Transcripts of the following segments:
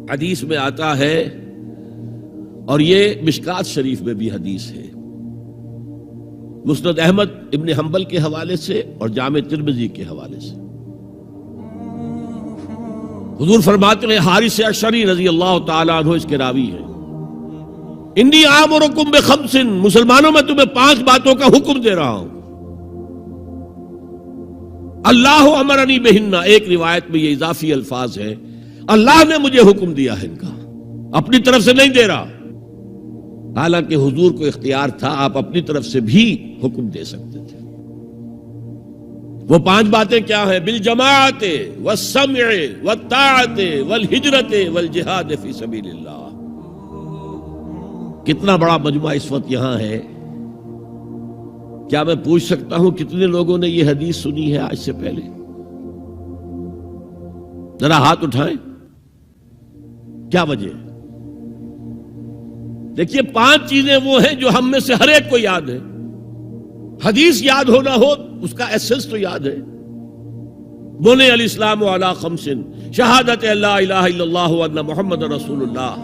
حدیث میں آتا ہے، اور یہ مشکات شریف میں بھی حدیث ہے، مسند احمد ابن حنبل کے حوالے سے اور جامع ترمذی کے حوالے سے، حضور فرماتے ہیں، حارث اشعری رضی اللہ تعالیٰ عنہ اس کے راوی ہیں، انی آمرکم بخمس، مسلمانوں میں تمہیں 5 باتوں کا حکم دے رہا ہوں، اللہ امرنی بہن، ایک روایت میں یہ اضافی الفاظ ہے، اللہ نے مجھے حکم دیا ہے ان کا، اپنی طرف سے نہیں دے رہا، حالانکہ حضور کو اختیار تھا، آپ اپنی طرف سے بھی حکم دے سکتے تھے۔ وہ 5 باتیں کیا ہیں؟ بالجماعت والسمع والطاعت والہجرت والجہاد فی سبیل اللہ۔ کتنا بڑا مجمع اس وقت یہاں ہے، کیا میں پوچھ سکتا ہوں کتنے لوگوں نے یہ حدیث سنی ہے آج سے پہلے؟ ذرا ہاتھ اٹھائیں، کیا وجہ ہے؟ دیکھیے 5 چیزیں وہ ہیں جو ہم میں سے ہر ایک کو یاد ہے، حدیث یاد ہونا ہو اس کا ایسنس تو یاد ہے۔ بنی الاسلام علی 5، شہادت لا الہ الا اللہ وان محمد رسول اللہ،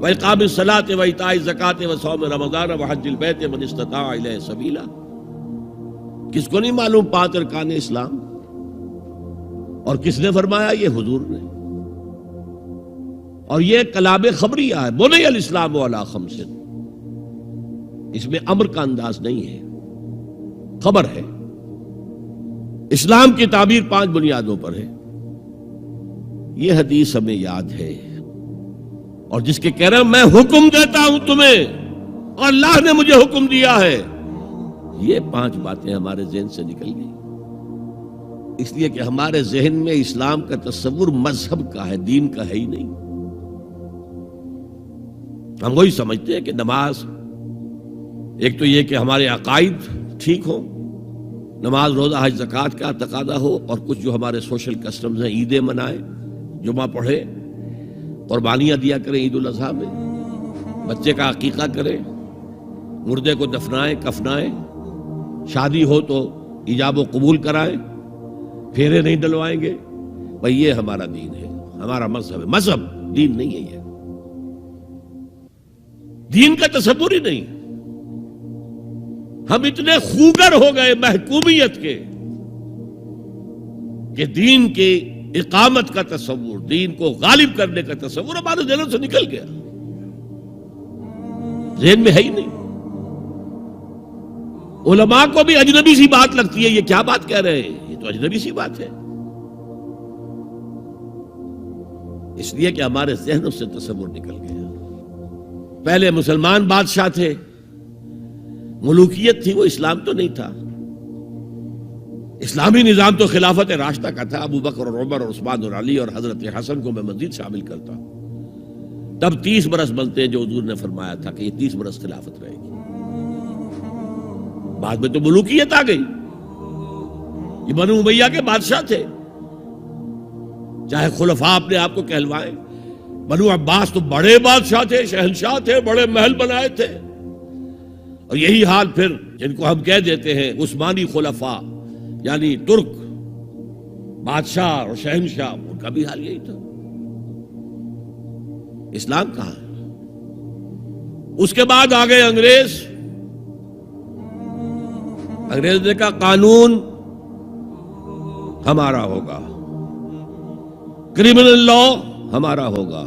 واقام الصلاۃ وایتاء الزکاۃ وصوم رمضان وحج البیت من استطاع الیہ سبیلا۔ کس کو نہیں معلوم 5 ارکان اسلام؟ اور کس نے فرمایا؟ یہ حضور نے۔ اور یہ کلام خبریہ ہے، بنی الاسلام علی 5، اس میں امر کا انداز نہیں ہے، خبر ہے۔ اسلام کی تعبیر 5 بنیادوں پر ہے، یہ حدیث ہمیں یاد ہے۔ اور جس کے کہہ رہے ہیں میں حکم دیتا ہوں تمہیں اور اللہ نے مجھے حکم دیا ہے، یہ 5 باتیں ہمارے ذہن سے نکل گئی، اس لیے کہ ہمارے ذہن میں اسلام کا تصور مذہب کا ہے، دین کا ہے ہی نہیں۔ ہم وہی سمجھتے ہیں کہ نماز، ایک تو یہ کہ ہمارے عقائد ٹھیک ہوں، نماز روزہ حج زکوٰۃ کا تقاضا ہو، اور کچھ جو ہمارے سوشل کسٹمز ہیں، عیدیں منائیں، جمعہ پڑھے، قربانیاں دیا کریں عید الاضحیٰ میں، بچے کا عقیقہ کریں، مردے کو دفنائیں کفنائیں، شادی ہو تو ایجاب و قبول کرائیں، پھیرے نہیں ڈلوائیں گے، بھئی یہ ہمارا دین ہے، ہمارا مذہب ہے۔ مذہب دین نہیں ہے، یہ دین کا تصور ہی نہیں۔ ہم اتنے خوگر ہو گئے محکومیت کے کہ دین کی اقامت کا تصور، دین کو غالب کرنے کا تصور ہمارے ذہنوں سے نکل گیا، ذہن میں ہے ہی نہیں۔ علماء کو بھی اجنبی سی بات لگتی ہے، یہ کیا بات کہہ رہے ہیں، یہ تو اجنبی سی بات ہے، اس لیے کہ ہمارے ذہنوں سے تصور نکل گیا۔ پہلے مسلمان بادشاہ تھے، ملوکیت تھی، وہ اسلام تو نہیں تھا۔ اسلامی نظام تو خلافت راشدہ کا تھا، ابو بکر اور عمر اور عثمان اور علی اور حضرت حسن کو میں مزید شامل کرتا ہوں۔ تب 30 برس بنتے ہیں جو حضور نے فرمایا تھا کہ یہ 30 برس خلافت رہے گی۔ بعد میں تو ملوکیت آ گئی، یہ بنو امیہ کے بادشاہ تھے، چاہے خلفاء اپنے آپ کو کہلوائیں۔ بنو عباس تو بڑے بادشاہ تھے، شہنشاہ تھے، بڑے محل بنائے تھے، اور یہی حال پھر جن کو ہم کہہ دیتے ہیں عثمانی خلفاء، یعنی ترک بادشاہ اور شہنشاہ، ان کا بھی حال یہی تھا۔ اسلام کہاں ہے؟ اس کے بعد آ گئے انگریز۔ انگریز نے کہا قانون ہمارا ہوگا، کرمنل لا ہمارا ہوگا،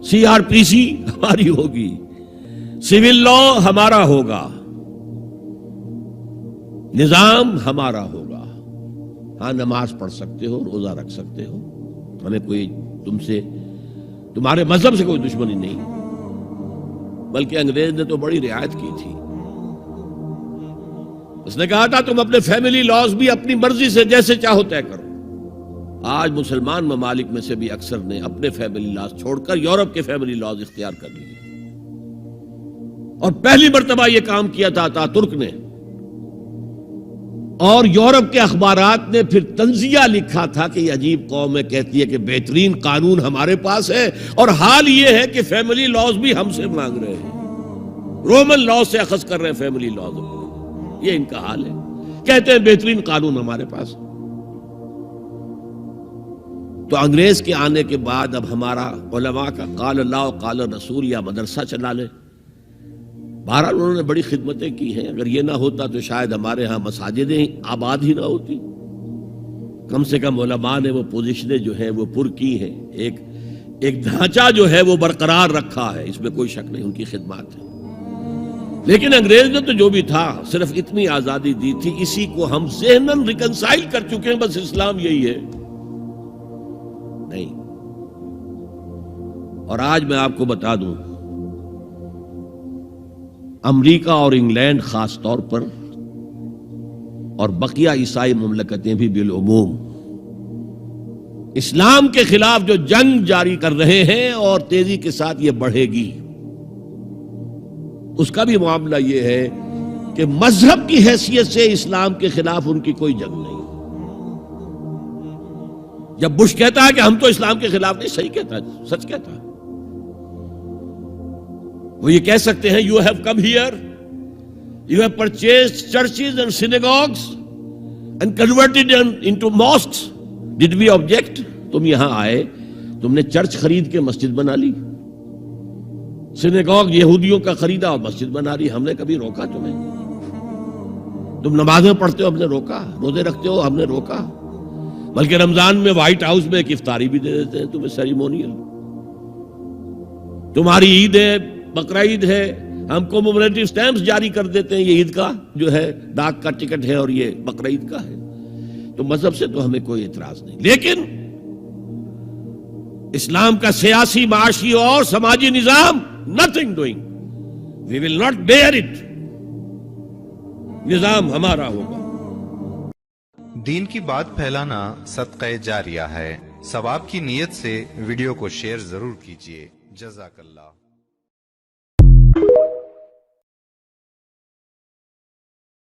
CRPC ہماری ہوگی، سول لا ہمارا ہوگا، نظام ہمارا ہوگا۔ ہاں نماز پڑھ سکتے ہو، روزہ رکھ سکتے ہو، ہمیں کوئی تمہارے مذہب سے کوئی دشمنی نہیں، بلکہ انگریز نے تو بڑی رعایت کی تھی۔ اس نے کہا تھا تم اپنے فیملی لاز بھی اپنی مرضی سے جیسے چاہو طے کرو۔ آج مسلمان ممالک میں سے بھی اکثر نے اپنے فیملی لاز چھوڑ کر یورپ کے فیملی لاز اختیار کر لیے، اور پہلی مرتبہ یہ کام کیا تھا ترک نے، اور یورپ کے اخبارات نے پھر تنزیہ لکھا تھا کہ یہ عجیب قوم ہے، کہتی ہے کہ بہترین قانون ہمارے پاس ہے، اور حال یہ ہے کہ فیملی لاز بھی ہم سے مانگ رہے ہیں، رومن لاز سے اخذ کر رہے ہیں فیملی لاز، یہ ان کا حال ہے، کہتے ہیں بہترین قانون ہمارے پاس۔ تو انگریز کے آنے کے بعد اب ہمارا علماء کا قال اللہ و قال رسول یا مدرسہ چلا لے. بہرحال انہوں نے بڑی خدمتیں کی ہیں. اگر یہ نہ ہوتا تو شاید ہمارے ہاں مساجدیں آباد ہی نہ ہوتی. کم سے کم علماء نے وہ پوزیشنیں جو ہیں وہ پر کی ہیں. ایک ڈھانچہ جو ہے وہ برقرار رکھا ہے, اس میں کوئی شک نہیں, ان کی خدمات ہے. لیکن انگریز نے تو جو بھی تھا صرف اتنی آزادی دی تھی, اسی کو ہم ذہناً ریکنسائل کر چکے ہیں. بس اسلام یہی ہے نہیں. اور آج میں آپ کو بتا دوں, امریکہ اور انگلینڈ خاص طور پر اور بقیہ عیسائی مملکتیں بھی بالعموم اسلام کے خلاف جو جنگ جاری کر رہے ہیں اور تیزی کے ساتھ یہ بڑھے گی, اس کا بھی معاملہ یہ ہے کہ مذہب کی حیثیت سے اسلام کے خلاف ان کی کوئی جنگ نہیں. جب بش کہتا ہے کہ ہم تو اسلام کے خلاف نہیں, صحیح کہتا ہے, سچ کہتا ہے. وہ یہ کہہ سکتے ہیں, you have come here, you have purchased churches and synagogues and converted into mosques, did we object? تم یہاں آئے, تم نے چرچ خرید کے مسجد بنا لی, سینیگوگ یہودیوں کا خریدا اور مسجد بنا لی, ہم نے کبھی روکا تمہیں؟ تم نمازیں پڑھتے ہو, ہم نے روکا؟ روزے رکھتے ہو, ہم نے روکا؟ بلکہ رمضان میں وائٹ ہاؤس میں ایک افطاری بھی دے دیتے ہیں تمہیں, سیریمونیل. تمہاری عید ہے, بقرہ عید ہے, ہم کومیموریٹو سٹیمپس جاری کر دیتے ہیں, یہ عید کا جو ہے ڈاک کا ٹکٹ ہے اور یہ بقرہ عید کا ہے. تو مذہب سے تو ہمیں کوئی اعتراض نہیں, لیکن اسلام کا سیاسی, معاشی اور سماجی نظام, nothing doing. We will not bear it. نظام ہمارا ہوگا. دین کی بات پھیلانا صدقہ جاریہ ہے. ثواب کی نیت سے ویڈیو کو شیئر ضرور کیجیے. جزاک اللہ.